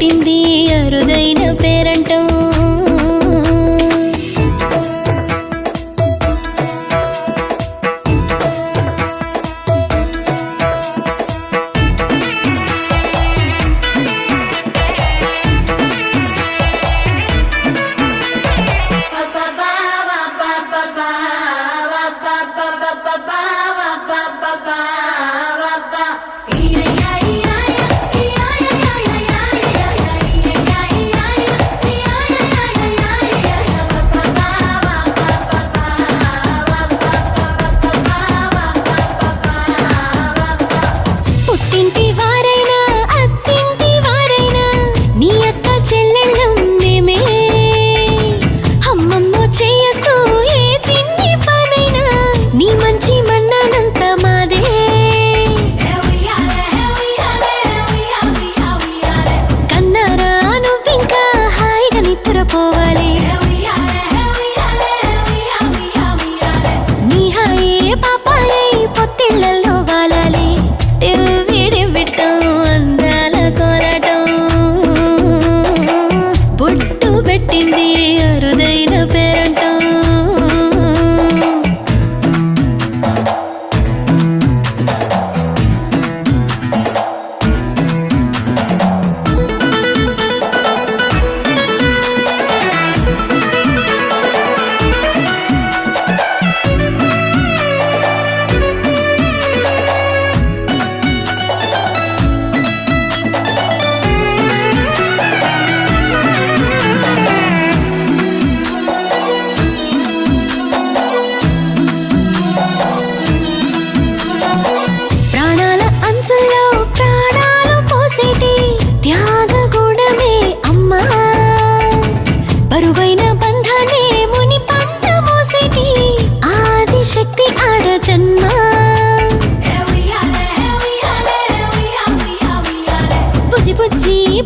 పుట్టింది అరుదైన పేరంటం.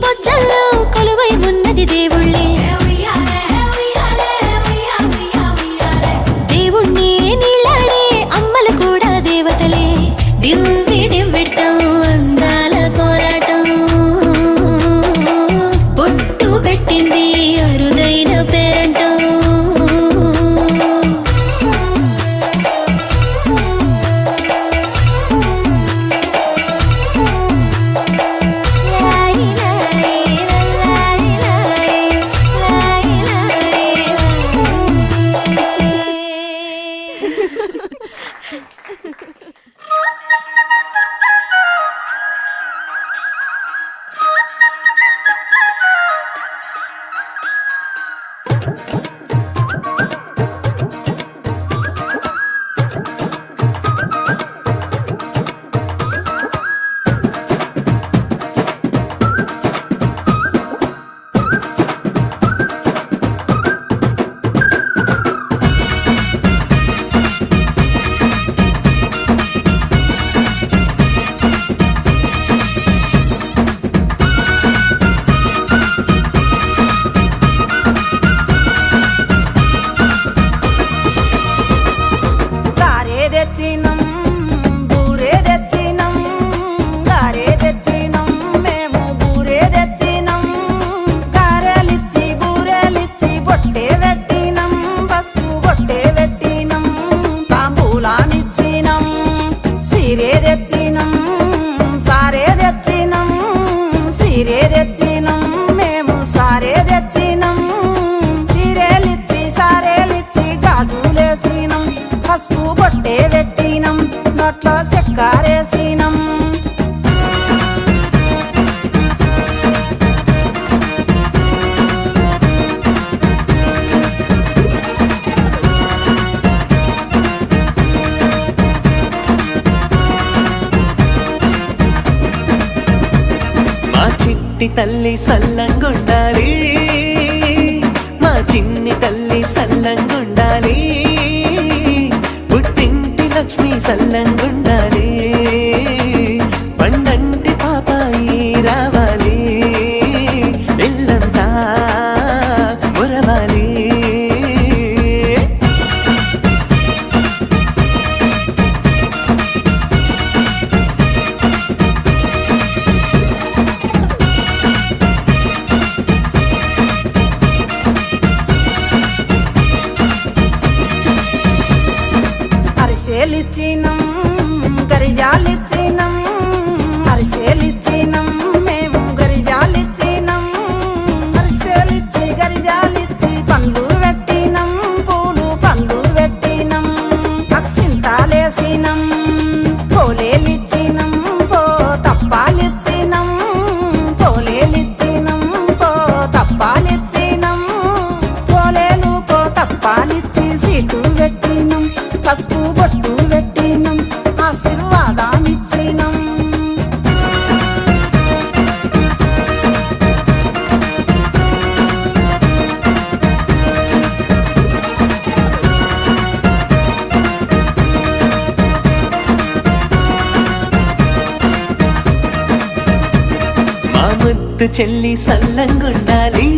బొజ్జల్లో కొలువై ఉన్నది దేవుళ్ళే. దేవుణ్ణి నీళ్ళాడే అమ్మలు కూడా దేవతలే. డివ్వి డివ్విట్టం అందాల కోరాటం, బొట్టు పెట్టింది అరుదైన పేరంటం. మేము సారే తెచ్చినం, చీరేలిచ్చి సారేలిచ్చి గాజులేసినం, పసుపు బొట్టే పెట్టినం, నోట్లో చెక్కారేసినం. తల్లి సల్లంగుండాలి, మా చిన్ని తల్లి సల్లంగుండాలి, పుట్టింటి లక్ష్మి సల్లంగుండాలి, పండంటి పాపాయి రావాలి, ఇల్లంతా మురవాలి. అరిసెలిచ్చినం గరిజాలిచ్చినం అరిసెలిచ్చినం మేము గరిజాలిచ్చినం అరిసెలిచ్చి గరిజాలిచ్చి పండ్లు పెట్టినం పూలు పండ్లు పెట్టినం అక్సింతాలేసినం పోలేలిచ్చినం పో తప్పాలిచ్చినం పోలేలిచ్చినం పో తప్పాలిచ్చినం పోలేలు పో తప్పాలిచ్చి సీటు పెట్టినం పసుపు బొట్టు పెట్టినం ఆశీర్వాదాన్నిచ్చినం మా ముద్దు చెల్లి సల్లంగుండాలి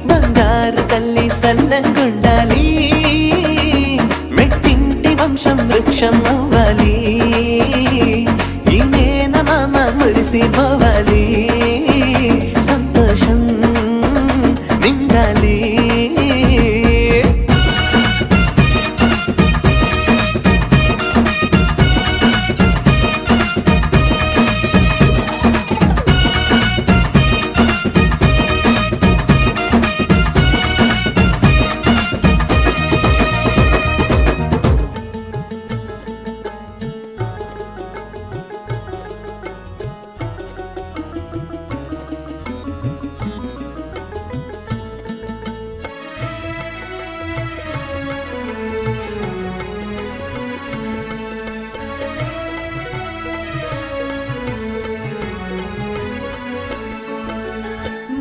బంగారు తల్లి సల్లంగుండాలి మెట్టింటి వంశం వృక్షం అవ్వాలి ఈ మేనమామ మురిసిపోవాలి సంతోషం నిండాలి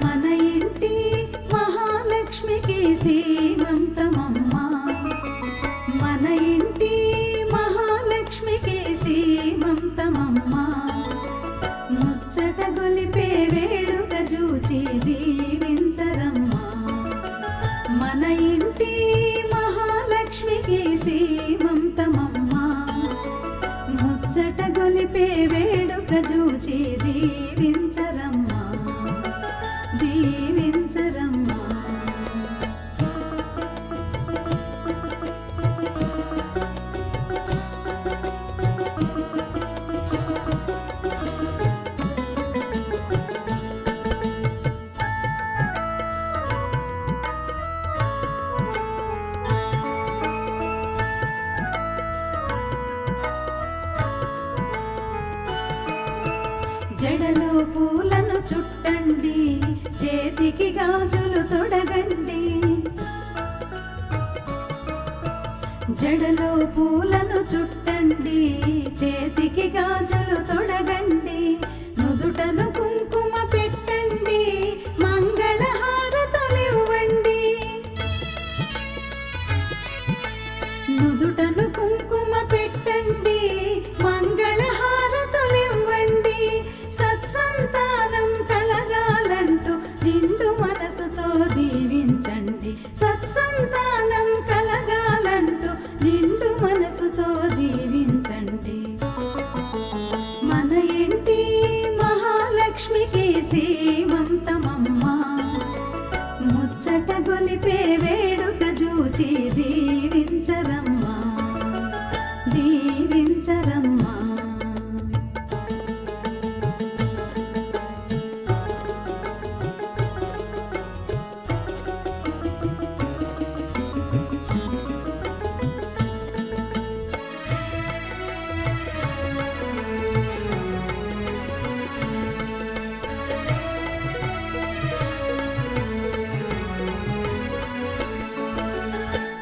మన ఇంటి మహాలక్ష్మికి సీమంతమమ్మ మన ఇంటి మహాలక్ష్మికి సీమంతమమ్మ ముచ్చట గొలిపే వేడుక చూచి దీవించరమ్మ మన ఇంటి మహాలక్ష్మికి సీమంతమమ్మ ముచ్చట గొలిపే వేడుక చూచి దీవించరమ్మా దీవించరమ్మా జడలో పూలను చుట్టండి చేతికి గాజులు తొడగండి జడలో పూలను చుట్టండి చేతికి గాజులు తొడగండి నుదుటను కుంకుమ పెట్టండి మంగళహారతులివ్వండి నుదుటను కుంకుమ పెట్టండి మంగళహారతులివ్వండి సత్సంతానం కలగాలంటూ నిండు మనసుతో దీవించండి సత్సంతానం కలగాలంటూ నిండు మనసుతో దీవించండి మన ఇంటి మహాలక్ష్మికి సీమంతమమ్మ ముచ్చట గొలిపే వేడుక చూచి దీవించరమ్మా దీవించరమ్మా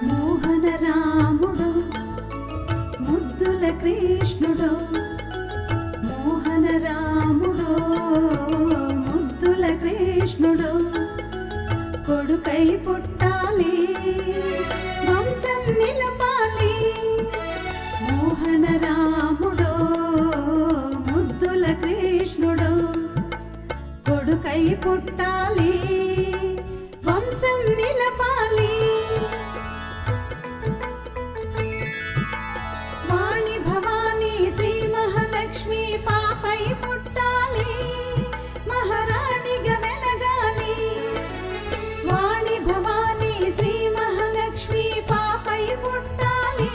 మోహన రాముడు ముద్దుల కృష్ణుడు మోహన రాముడు ముద్దుల కృష్ణుడు కొడుకై పుట్టాలి వంశం నిలపాలి మోహన రాముడు ముద్దుల కృష్ణుడు కొడుకై పుట్టాలి వంశం నిలపాలి వాణి భవానీ శ్రీ మహాలక్ష్మి పాపై పుట్టాలి మహారాణిగా వెలగాలి వాణి భవానీ శ్రీ మహాలక్ష్మి పాపై పుట్టాలి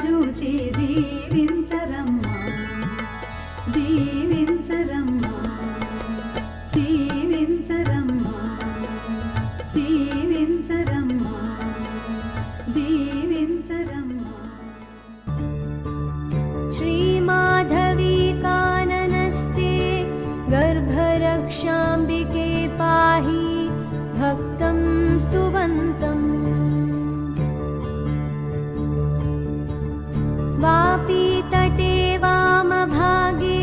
జూచి దీవించరమ్మా దీవించరమ్మా దీవించరమ్మా దీవించరమ్మా దీవించరమ్మా श्रीमाधवी काननस्ते गर्भरक्षाम्बिके पाहि भक्तं स्तुवन्तम् वापीतटे वामभागे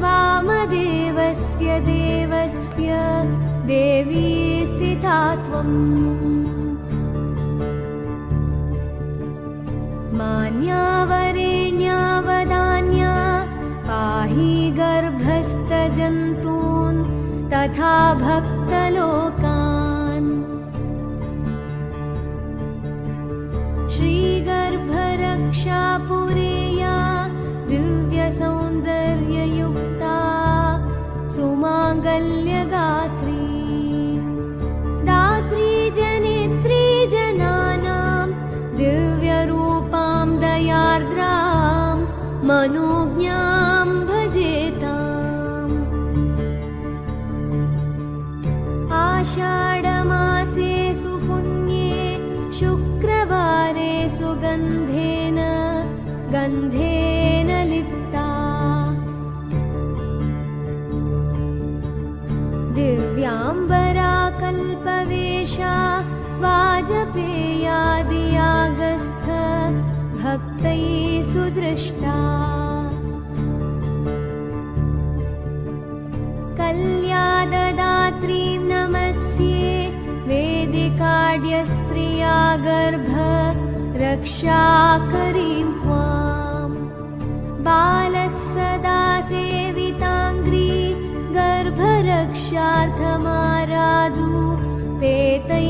वामदेवस्य देवस्य देवी स्थिता त्वम् मान्यावरेण्यावदान्या पाहि गर्भस्थजन्तून् तथा भक्तलोकान् श्रीगर्भरक्षापुरेया दिव्यसौन्दर्ययुक्ता सुमाङ्गल्यगात्री दात्री जनित्री जनानां दिव्यरूपां दयार्द्रां मनोज्ञां भजेताम् आषाढमासे सुपुण्ये शुक्रवारे सुगन्धेन गन्धेन लिप्ता दिव्याम्बरा कल्पवेशा वाजपेयादियागस्थ भक्तैः सुदृष्टा कल्याददात्रीं नमस्ये वेदिकाढ्यस्त्रिया गर्भ रक्षाकरीं त्वाम् बालः सदा सेविताङ्घ्री गर्भरक्षार्थमाराधु पेतैरुपेताम्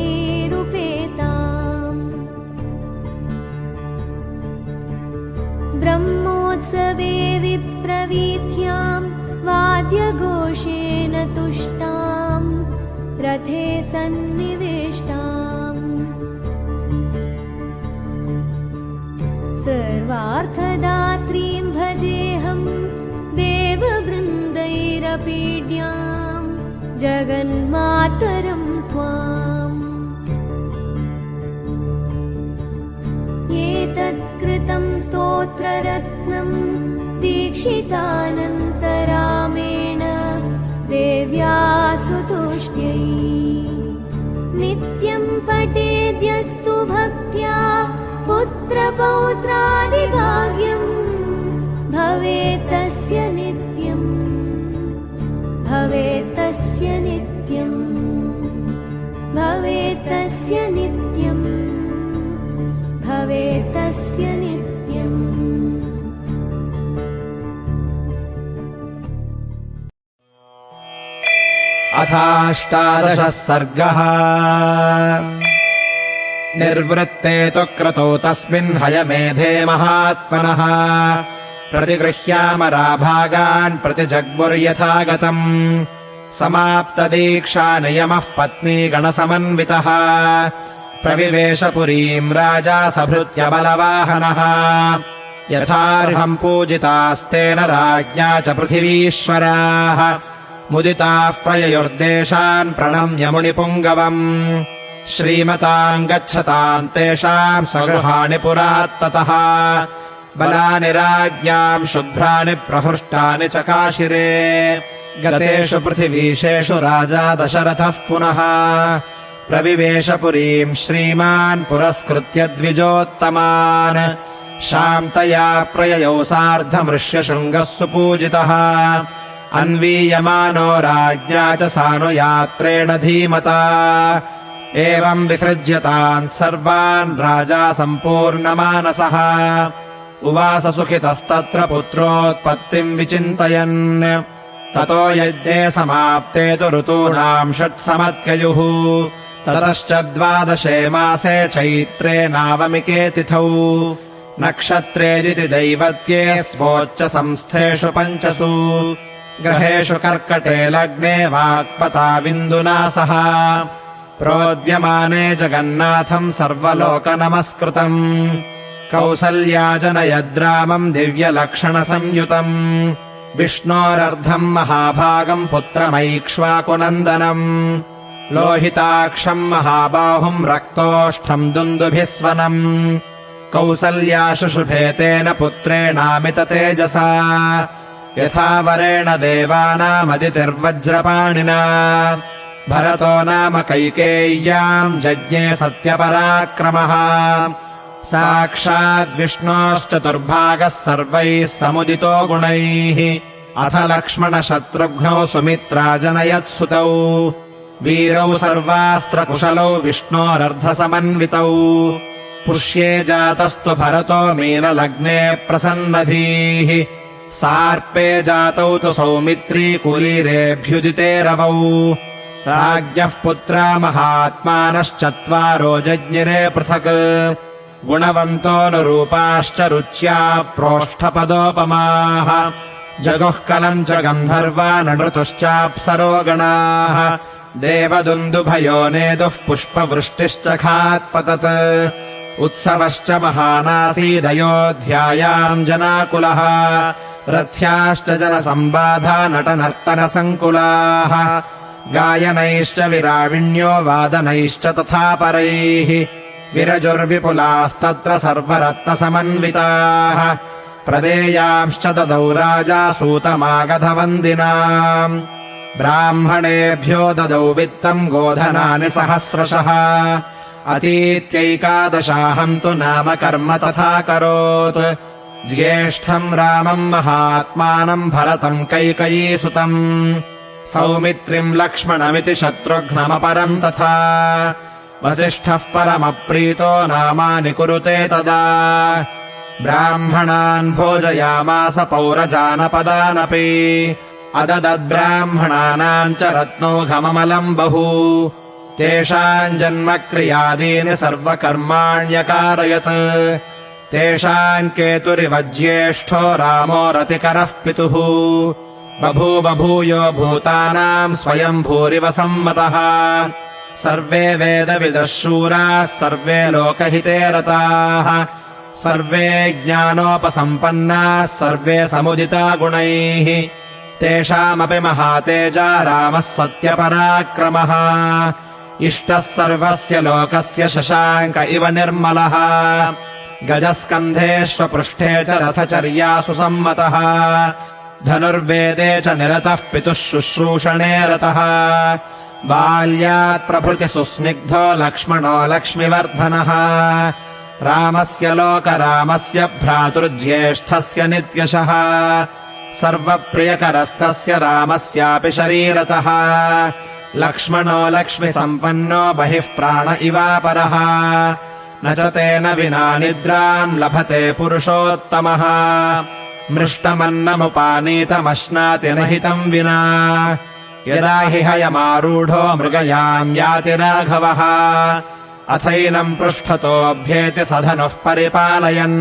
ब्रह्मोत्सवे विप्रवीथ्यां वाद्यघोषेण तुष्टां रथे सन्निवेष्टाम् सर्वार्थदात्रीं भजेऽहं देववृन्दैरपीड्यां जगन्मातरं त्वाम् एतत्कृतं स्तोत्ररत्नं दीक्षितानन्तरामेण देव्या सुतुष्ट्यै नित्यं पठेद्यस्तु भक्त्या पुत्रपौत्रादिभाग्यं भवेत्तस्य नित्यम् भवेत्तस्य नित्यम् भवेत्तस्य नित्यम् भवेत्तस्य नित्यम् अथाष्टादशः सर्गः निर्वृत्ते तु क्रतौ तस्मिन् हयमेधे महात्मनः प्रतिगृह्यामराभागान् प्रतिजग्मुर्यथागतम् समाप्तदीक्षा नियमः पत्नीगणसमन्वितः प्रविवेशपुरीम् राजा सभृत्यबलवाहनः यथार्हम् पूजितास्तेन राज्ञा च पृथिवीश्वराः मुदिताः प्रययुर्देशान् प्रणम्य मुनिपुङ्गवम् श्रीमताम् गच्छताम् तेषाम् स्वगृहाणि पुरात्ततः बलानि राज्ञाम् शुभ्राणि प्रहृष्टानि चकाशिरे गतेषु पृथिवीशेषु राजा दशरथः पुनः प्रविवेशपुरीम् श्रीमान् पुरस्कृत्य द्विजोत्तमान् शान्तया प्रययौ सार्धमृष्यशृङ्गः सुपूजितः अन्वीयमानो राज्ञा च सानुयात्रेण धीमता एवम् विसृज्यतान् सर्वान् राजा सम्पूर्णमानसः उवास सुखितस्तत्र पुत्रोत्पत्तिम् विचिन्तयन् ततो यज्ञे समाप्ते तु ऋतूनाम् षट्समत्ययुः ततश्च 12 मासे चैत्रे नावमिके तिथौ नक्षत्रेदिति दैवत्ये स्वोच्च संस्थेषु 5 ग्रहेषु कर्कटे लग्ने वाक्पताविन्दुना सह प्रोद्यमाने जगन्नाथम् सर्वलोकनमस्कृतम् कौसल्या जनयद्रामम् दिव्यलक्षणसंयुतम् विष्णोरर्धम् महाभागम् पुत्रमैक्ष्वाकुनन्दनम् लोहिताक्षम् महाबाहुम् रक्तोष्ठम् दुन्दुभिस्वनम् कौसल्या शुशुभे तेन पुत्रेणामित तेजसा यथा वरेण देवानामदितिर्वज्रपाणिना भरतो नाम कैकेय्याम् जज्ञे सत्यपराक्रमः साक्षाद्विष्णोश्चतुर्भागः सर्वैः समुदितो गुणैः अथ लक्ष्मणशत्रुघ्नौ सुमित्रा जनयत्सुतौ वीरौ सर्वास्त्रकुशलौ विष्णोरर्धसमन्वितौ पुष्ये जातस्तु भरतो मीनलग्ने प्रसन्नधीः सार्पे जातौ तु सौमित्री कुलीरेऽभ्युदिते रवौ राज्ञः पुत्रा महात्मानश्चत्वारो जज्ञिरे पृथक् गुणवन्तोऽनुरूपाश्च रुच्या प्रोष्ठपदोपमाः जगुःकलम् च गन्धर्वा नृतुश्चाप्सरो गणाः देवदुन्दुभयो नेदुः पुष्पवृष्टिश्च खात्पतत् उत्सवश्च महानासीदयोध्यायाम् जनाकुलः रथ्याश्च जनसम्बाधा नटनर्तनसङ्कुलाः गायनैश्च विराविण्यो वादनैश्च तथा परैः विरजुर्विपुलास्तत्र सर्वरत्नसमन्विताः प्रदेयांश्च ददौ राजा सूतमागधवन्दिनाम् ब्राह्मणेभ्यो ददौ वित्तम् गोधनानि सहस्रशः अतीत्यैकादशाहम् तु नाम कर्म तथा करोत् ज्येष्ठम् रामम् महात्मानम् भरतम् कैकयीसुतम् सौमित्रिम् लक्ष्मणमिति शत्रुघ्नमपरम् तथा वसिष्ठः परमप्रीतो नामानि कुरुते तदा ब्राह्मणान् भोजयामास पौरजानपदानपि अददद्ब्राह्मणानाम् च रत्नौघममलम् बहु तेषाम् जन्मक्रियादीनि सर्वकर्माण्यकारयत् तेषाम् केतुरिव ज्येष्ठो रामो रतिकरः पितुः बभूव भूयो भूतानाम् स्वयम् भूरिव सम्मतः सर्वे वेदविदः शूराः सर्वे लोकहिते रताः सर्वे ज्ञानोपसम्पन्नाः सर्वे समुदिता गुणैः तेषामपि महातेजा रामः सत्यपराक्रमः इष्टः सर्वस्य लोकस्य शशाङ्क इव निर्मलः गजस्कन्धेष्वपृष्ठे च रथचर्यासु सम्मतः धनुर्वेदे च निरतः पितुः शुश्रूषणे रतः बाल्यात् प्रभृति सुस्निग्धो लक्ष्मणो लक्ष्मीवर्धनः रामस्य लोकरामस्य भ्रातुर्ज्येष्ठस्य नित्यशः सर्वप्रियकरस्तस्य रामस्यापि शरीरतः लक्ष्मणो लक्ष्मीसम्पन्नो बहिः प्राण इवापरः न च तेन विना निद्राम् लभते पुरुषोत्तमः मृष्टमन्नमुपानीतमश्नाति न हितम् विना यदा हि हयमारूढो मृगयाम् याति राघवः अथैनम् पृष्ठतोऽभ्येति सधनुः परिपालयन्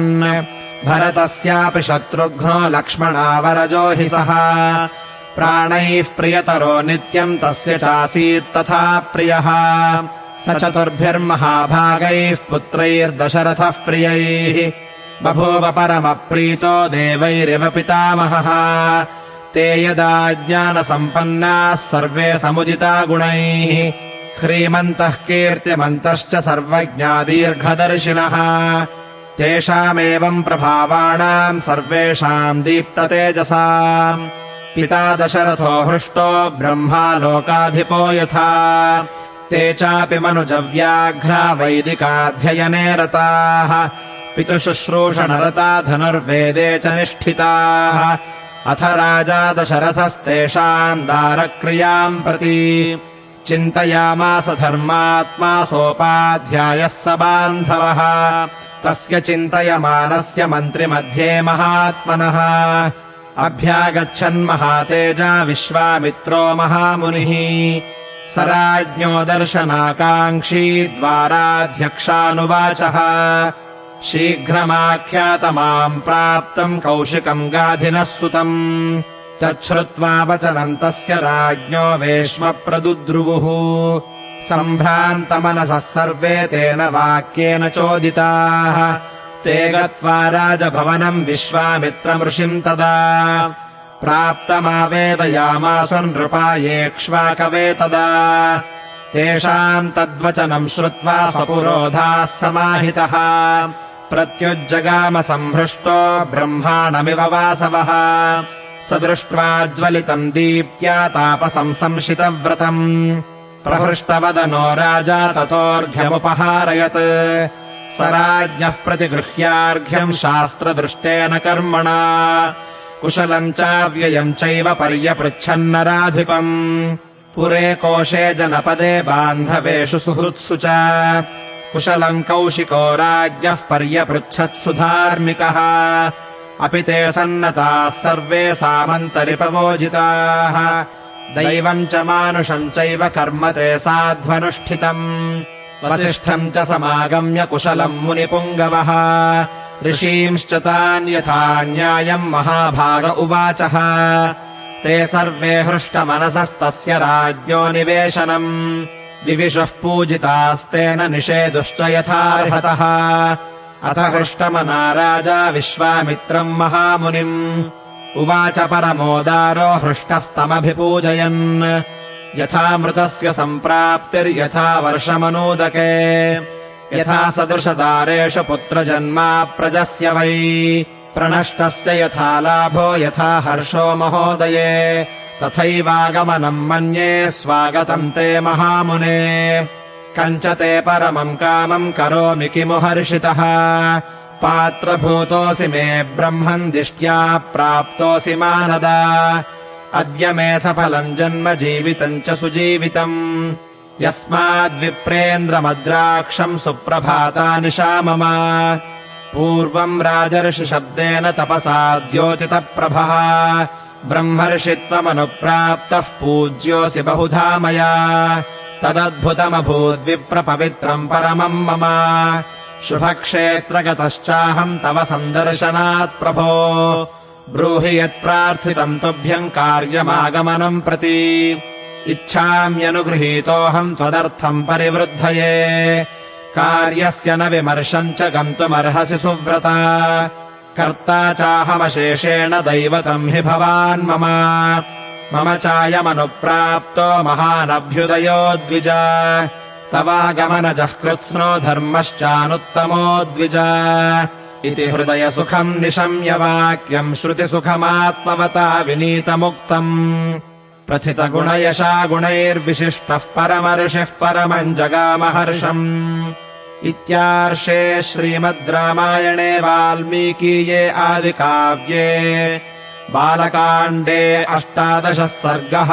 भरतस्यापि शत्रुघ्नो लक्ष्मणावरजो हि सः प्राणैः प्रियतरो नित्यम् तस्य चासीत् तथा प्रियः स चतुर्भिर्महाभागैः पुत्रैर्दशरथः प्रियैः बभूव परमप्रीतो देवैरिव पितामहः ते यदा ज्ञानसम्पन्नाः सर्वे समुदिता गुणैः ह्रीमन्तः कीर्तिमन्तश्च सर्वज्ञादीर्घदर्शिनः तेषामेवम् प्रभावाणाम् सर्वेषाम् दीप्ततेजसाम् पिता दशरथो हृष्टो ब्रह्मा लोकाधिपो यथा ते चापि मनुजव्याघ्रा वैदिकाध्ययने रताः पितुशुश्रूषणरता धनुर्वेदे च निष्ठिताः अथ राजा दशरथस्तेषाम् दारक्रियाम् प्रति चिन्तयामास धर्मात्मा सोपाध्यायः स बान्धवः तस्य चिन्तयमानस्य मन्त्रिमध्ये महात्मनः अभ्यागच्छन्महातेजा विश्वामित्रो महामुनिः स राज्ञो दर्शनाकाङ्क्षी द्वाराध्यक्षानुवाचः शीघ्रमाख्यातमाम् प्राप्तम् कौशिकम् गाधिनः सुतम् तच्छ्रुत्वा वचनम् तस्य राज्ञो वेश्म प्रदुद्रुवुः सम्भ्रान्तमनसः सर्वे तेन वाक्येन चोदिताः ते गत्वा राजभवनम् विश्वामित्रमृषिम् तदा प्राप्तमावेदयामासु नृपायेक्ष्वाकवे तदा तेषाम् तद्वचनम् श्रुत्वा सपुरोधाः समाहितः प्रत्युज्जगाम संहृष्टो ब्रह्माणमिव वासवः स दृष्ट्वा ज्वलितम् दीप्त्या तापसम् संशितव्रतम् प्रहृष्टवदनो राजा ततोऽर्घ्यमुपहारयत् स राज्ञः प्रतिगृह्यार्घ्यम् शास्त्रदृष्टेन कर्मणा कुशलम् चाव्ययम् चैव पर्यपृच्छन्नराधिपम् पुरे कोशे जनपदे बान्धवेषु सुहृत्सु च कुशलम् कौशिको राज्ञः पर्यपृच्छत्सु धार्मिकः अपि ते सन्नताः सर्वे सामन्तरिपवोजिताः दैवम् च मानुषम् चैव कर्म ते साध्वनुष्ठितम् वसिष्ठम् च समागम्य कुशलम् मुनिपुङ्गवः ऋषींश्च तान् यथा न्यायम् महाभाग उवाचः ते सर्वे हृष्टमनसस्तस्य राज्ञो निवेशनम् विविशुः पूजितास्तेन निषेधुश्च यथार्हतः अथ हृष्टमना राजा विश्वामित्रम् महामुनिम् उवाच परमोदारो हृष्टस्तमभिपूजयन् यथा मृतस्य सम्प्राप्तिर्यथा वर्षमनूदके यथा सदृशदारेषु पुत्रजन्मा प्रजस्य वै प्रणष्टस्य यथा लाभो यथा हर्षो महोदये तथैवागमनम् मन्ये स्वागतम् ते महामुने कञ्च ते परमम् कामम् करोमि किमु हर्षितः पात्रभूतोऽसि मे ब्रह्मन् दिष्ट्या प्राप्तोऽसि मानद अद्य मे सफलम् जन्म जीवितम् च सुजीवितम् यस्माद्विप्रेन्द्रमद्राक्षम् सुप्रभातानिशा मम पूर्वम् राजर्षिशब्देन तपसा द्योतितप्रभः ब्रह्मर्षि त्वमनुप्राप्तः पूज्योऽसि बहुधा मया तदद्भुतमभूद्विप्रपवित्रम् परमम् मम शुभक्षेत्रगतश्चाहम् तव सन्दर्शनात् प्रभो ब्रूहि यत्प्रार्थितम् तुभ्यम् कार्यमागमनम् प्रति इच्छाम्यनुगृहीतोऽहम् त्वदर्थम् परिवृद्धये कार्यस्य न विमर्शम् च गन्तुमर्हसि सुव्रता कर्ता चाहमशेषेण दैवतम् हि भवान् मम चायमनुप्राप्तो महानभ्युदयो द्विज तवागमनजः कृत्स्नो धर्मश्चानुत्तमो द्विज इति हृदयसुखम् निशम्य वाक्यम् श्रुतिसुखमात्मवता विनीतमुक्तम् प्रथितगुणयशा गुणैर्विशिष्टः परमर्षिः परमम् जगामहर्षम् इत्यार्षे श्रीमद् रामायणे वाल्मीकीये आदिकाव्ये बालकाण्डे 18 सर्गः।